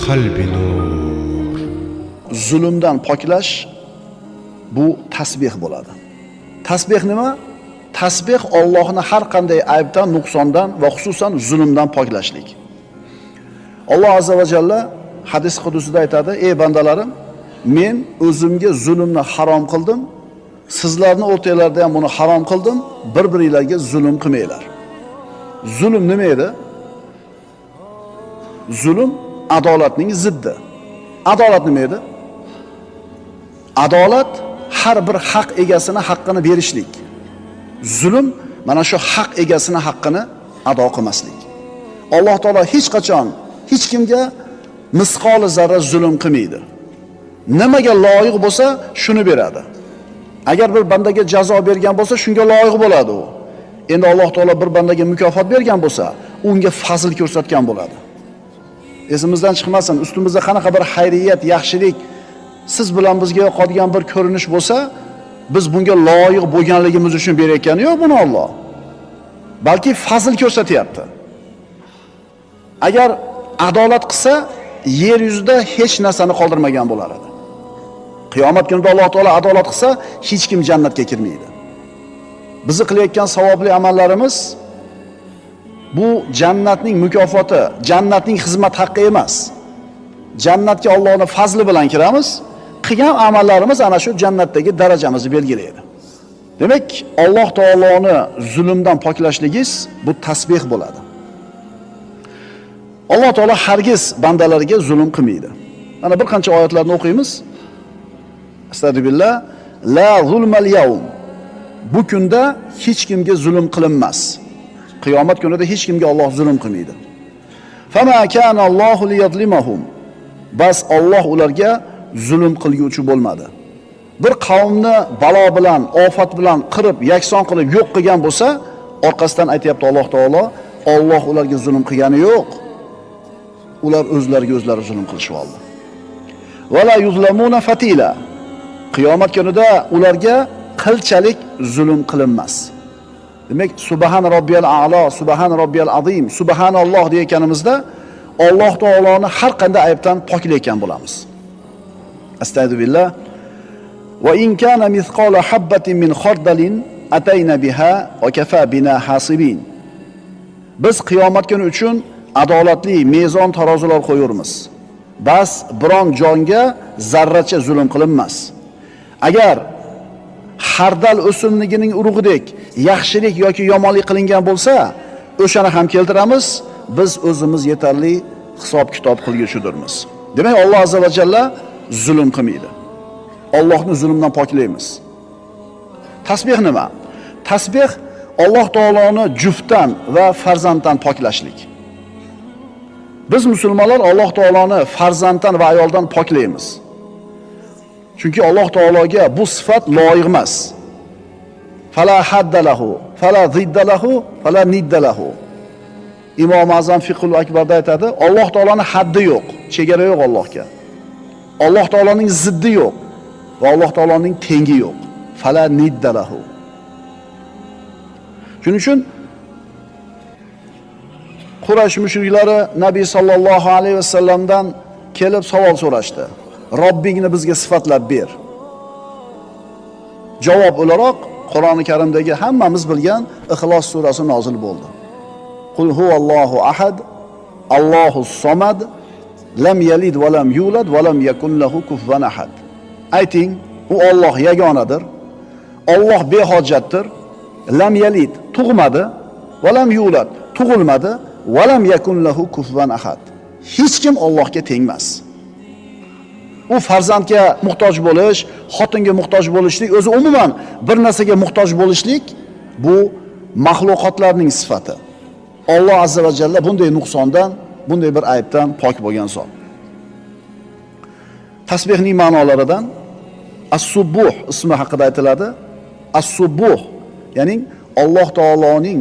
القلب نور. Zulmdan poklash bu tasbih bo'ladi. Tasbih nima? Tasbih Allohni har qanday aybdan, nuqsondan va xususan zulmdan poklashlik. Alloh azza va jalla hadis qudusida aytadi: "Ey bandalarim, men o'zimga zulmni harom qildim. Sizlarni o'rtanglarda ham buni harom qildim. Bir-biringizga zulm qilmanglar." Zulm nima edi? Zulm adolatning ziddi. Adolat nima edi? Adolat har bir haq egasini haqqini berishlik. Zulm mana shu haq egasini haqqini ado qilmaslik. Alloh taolo hech qachon hech kimga misqoli zarra zulm qilmaydi. Nimaga loyiq bo'lsa, shuni beradi. Agar bir bandaga jazo bergan bo'lsa, shunga loyiq bo'ladi u. Endi Alloh taolo bir bandaga mukofot bergan bo'lsa, unga fazl ko'rsatgan bo'ladi. Esimizdan chiqmasin, ustimizda qanaqa bir xayriyat, yaxshilik siz bilan bizga yoqadigan bir ko'rinish bo'lsa, biz bunga loyiq bo'lganligimiz uchun berayotgani yo'q buni Alloh. Balki fazl ko'rsatyapti. Agar adolat qilsa, yer yuzida hech narsani qoldirmagan bo'lar edi. Qiyomat kunida Alloh taolo adolat qilsa, hech kim jannatga kirmaydi. Bizi qilayotgan savobli amallarimiz bu jannatning mukofoti, jannatning xizmat haqqi emas. Jannatga Allohning fazli bilan kiramiz. Qilgan amallarimiz ana shu jannatdagi darajamizni belgilaydi. Demak, Alloh taoloni zulmdan poklashligingiz bu tasbih bo'ladi. Alloh taolo hargiz bandalariga zulm qilmaydi. Mana bir qancha oyatlarni o'qiymiz. Astagfirullah, la zulmal yawm. Bu kunda hech kimga zulm qilinmas. Qiyomat kunida hech kimga Alloh zulm qilmaydi. Fama kana Allohu liyazlimahum. Bas Alloh ularga zulm qilguvchi bo'lmadi. Bir qavmni balo bilan, ofat bilan qirib, yakson qilib yo'q qilgan bo'lsa, orqasidan aytayapti Alloh taolo, Alloh ularga zulm qilgani yo'q. Ular o'zlariga o'zlari zulm qilishib oldi. Wala yuzlamuna fatila. Qiyomat kunida ularga qilchalik zulm qilinmas. Demak, subhan robbiyal a'lo, subhan robbiyal azim, subhanalloh deyotganimizda Alloh taoloni har qanday aybdan poklayotgan bo'lamiz. Astagfirullah. Va in kana mithqala habatin min khardalin atayna biha va kafa bina hasibin. Biz qiyomat kuni uchun adolatli mezon tarozilar qo'yurmiz. Bas biron jonga zarracha zulm qilinmas. Agar xardal o'simligining urug'idek yaxshilik yoki yomonlik qilingan bo'lsa, o'shani ham keltiramiz. Biz o'zimiz yetarli hisob-kitob qilguchidirmiz. Demak, Alloh azza va jalla zulm qilmaydi. Allohni zulmdan poklaymiz. Tasbih nima? Tasbih Alloh taoloni juftdan va farzanddan poklashlik. Biz musulmonlar Alloh taoloni farzanddan va ayoldan poklaymiz. Chunki Alloh taologa bu sifat loyiq emas. Fala haddalahu, fala ziddalahu, fala niddalahu. Imom Azam Fiqhul Akbarda aytadi, Alloh taoloning haddi yo'q, chegara yo'q Allohga. Alloh taoloning ziddi yo'q va Alloh taoloning tengi yo'q. Fala niddalahu. Shuning uchun Quraysh mushriklari Nabiy sallallohu alayhi vasallamdan kelib savol so'rashdi. Robbingni bizga sifatlab ber. Javob o'laroq Qur'oni Karimdagi hammamiz bilgan Ixlos surasi nozil bo'ldi. Qul huvallohu ahad, Allohus somad, lam yalid va lam yulad va lam yakun lahu kufuwan ahad. Ayting, u Alloh yagonadir. Alloh behojatdir. Lam yalid tug'madi va lam yulad tug'ilmadi va lam yakun lahu kufuwan ahad. Hech kim Allohga tengmas. U farzandga muhtoj bo'lish, xotinga muhtoj bo'lishlik, o'zi umuman bir narsaga muhtoj bo'lishlik bu mahluqotlarning sifati. Alloh azza va jalla bunday nuqsondan, bunday bir aybdan pok bo'lgan zot. Tasbihning ma'nolaridan as-subbuh ismi haqida aytiladi. As-subbuh, ya'ni Alloh taoloning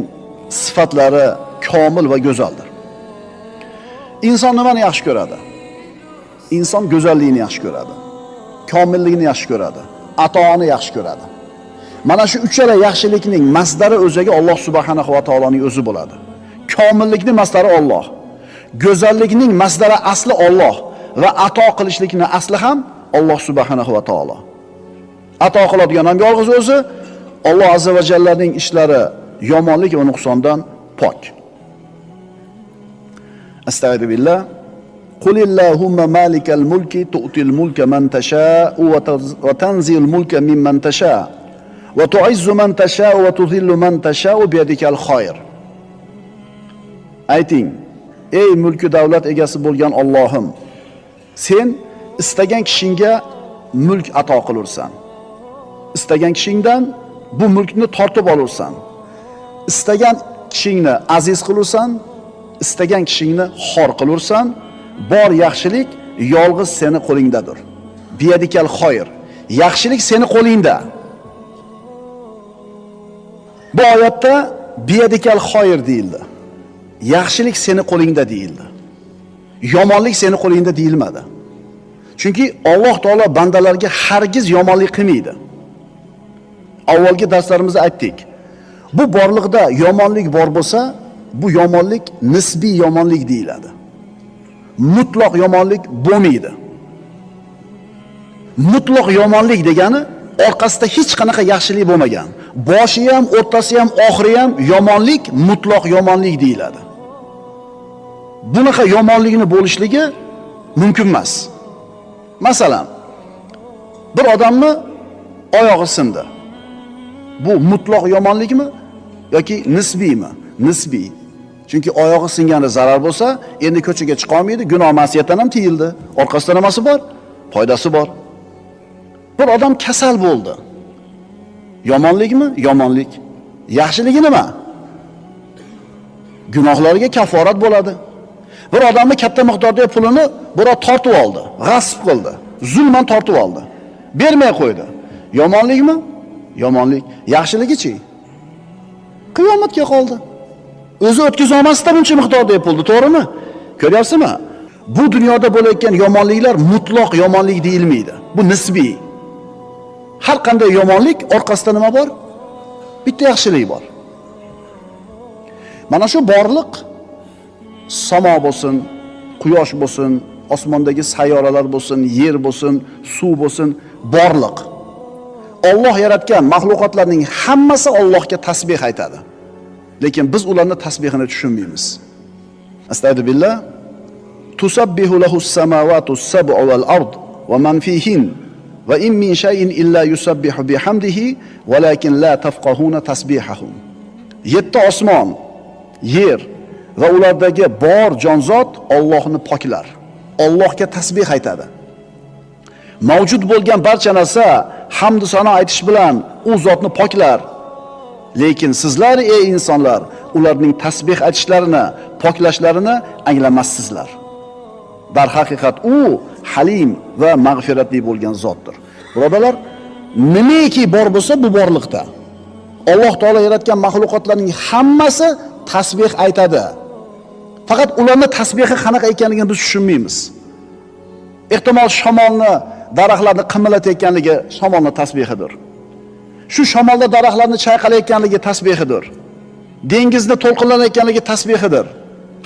sifatlari komil va go'zaldir. Inson nimani yaxshi ko'radi? Inson go'zalligini yaxshi ko'radi. Komilligini yaxshi ko'radi. Atoni yaxshi ko'radi. Mana shu uchala yaxshilikning masdari o'ziga Alloh subhanahu va taoloning o'zi bo'ladi. Komillikning masdari Alloh. Go'zallikning masdari asli Alloh. va ato qilishlikni asli ham Alloh subhanahu va taolo. Ato qiladigan ham yolg'iz o'zi. Alloh azza va jallaning ishlari yomonlik va nuqsondan pok. Astagfirullah. قل اللهم مالك الملك تؤتي الملك من تشاء وتنزع الملك ممن تشاء وتعز من تشاء وتذل من تشاء بيدك الخير. Ayting, ey mulki davlat egasi bo'lgan Allohim, sen istagan kishingga mulk ato qilursan. Istagan kishingdan bu mulkni tortib olursan. Istagan kishingni aziz qilursan, istagan kishingni xor qilursan. Bor yaxshilik yolg'iz seni qo'lingdadir. Biyadikal xoyr. Yaxshilik seni qo'lingda. Bu oyatda biyadikal xoyr deyildi. Yaxshilik seni qo'lingda deyildi. Yomonlik seni qo'lingda deyilmadi. Chunki Alloh taolo bandalarga hargiz yomonlik qilmaydi. Avvalgi darslarimizda aytdik. Bu borliqda yomonlik bor bo'lsa, bu yomonlik nisbiy yomonlik deyiladi. Mutlaq yomonlik bo'lmaydi. Mutlaq yomonlik degani orqasida hech qanaqa yaxshilik bo'lmagan. Boshi ham, o'rtasi ham, oxiri ham yomonlik mutlaq yomonlik deyiladi. Bunaqa yomonlikni bo'lishligi mumkin emas. Masalan, bir odamni oyog'i sindi. Bu mutlaq yomonlikmi yoki nisbiymi? Nisbiy. Chunki oyog'i singanda zarar bo'lsa, endi ko'chaga chiqa olmaydi, gunoh ma'siyatdan ham tiyildi. Orqasida nimasi bor? Foydasi bor. Bir odam kasal bo'ldi. Yomonlikmi? Yomonlik. Yaxshiligi nima? Gunohlariga kaforat bo'ladi. Bir odamning katta miqdordagi pulini birov tortib oldi, g'asb qildi, zulman tortib oldi. Bermay qo'ydi. Yomonlikmi? Yomonlik. Yaxshiligichi? Qiyomatga qoldi. O'zi o'tkiz olmasdan buncha miqdordagi pulni, to'g'rimi? Ko'ryapsizmi? Bu dunyoda bo'layotgan yomonliklar mutlaq yomonlik deyilmaydi. Bu nisbiy. Har qanday yomonlik orqasida nima bor? Bitta yaxshilik bor. Mana shu borliq samo bo'lsin, quyosh bo'lsin, osmondagi sayyoralar bo'lsin, yer bo'lsin, suv bo'lsin, borliq. Alloh yaratgan mahluqotlarning hammasi Allohga tasbih aytadi. Lekin biz ularning tasbihini tushunmaymiz. Astagfirullah. Tusabbihu lahu as-samawati as-sab'u wal-ard wa man fihin va in min shay'in illa yusabbihu bihamdihi walakin la tafqahuna tasbihahum. 7 osmon, yer va ulardagi bor jonzot Allohni poklar. Allohga tasbih aytadi. Mavjud bo'lgan barcha narsa hamd va sano aytish bilan u zotni poklar. Lekin sizlar ey insonlar, ularning tasbih aytishlarini, poklashlarini anglamassizlar. Dar haqiqat u halim va mag'firatli bo'lgan zotdir. Birodalar, nimaki bor bo'lsa bu borliqda. Alloh taolo yaratgan mahluqotlarning hammasi tasbih aytadi. Faqat ularning tasbihi qanaqa ekanligini biz tushunmaymiz. Ehtimol shamolni, daraxtlarni qimilatayotganligi shamolning tasbihidir. Shu shamolda daraxtlarni chayqalayotganligi tasbihidir. Dengizni to'lqinlanayotganligi tasbihidir.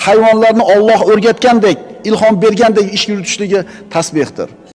Hayvonlarni Alloh o'rgatgandek, ilhom bergandek ish yuritishligi tasbihdir.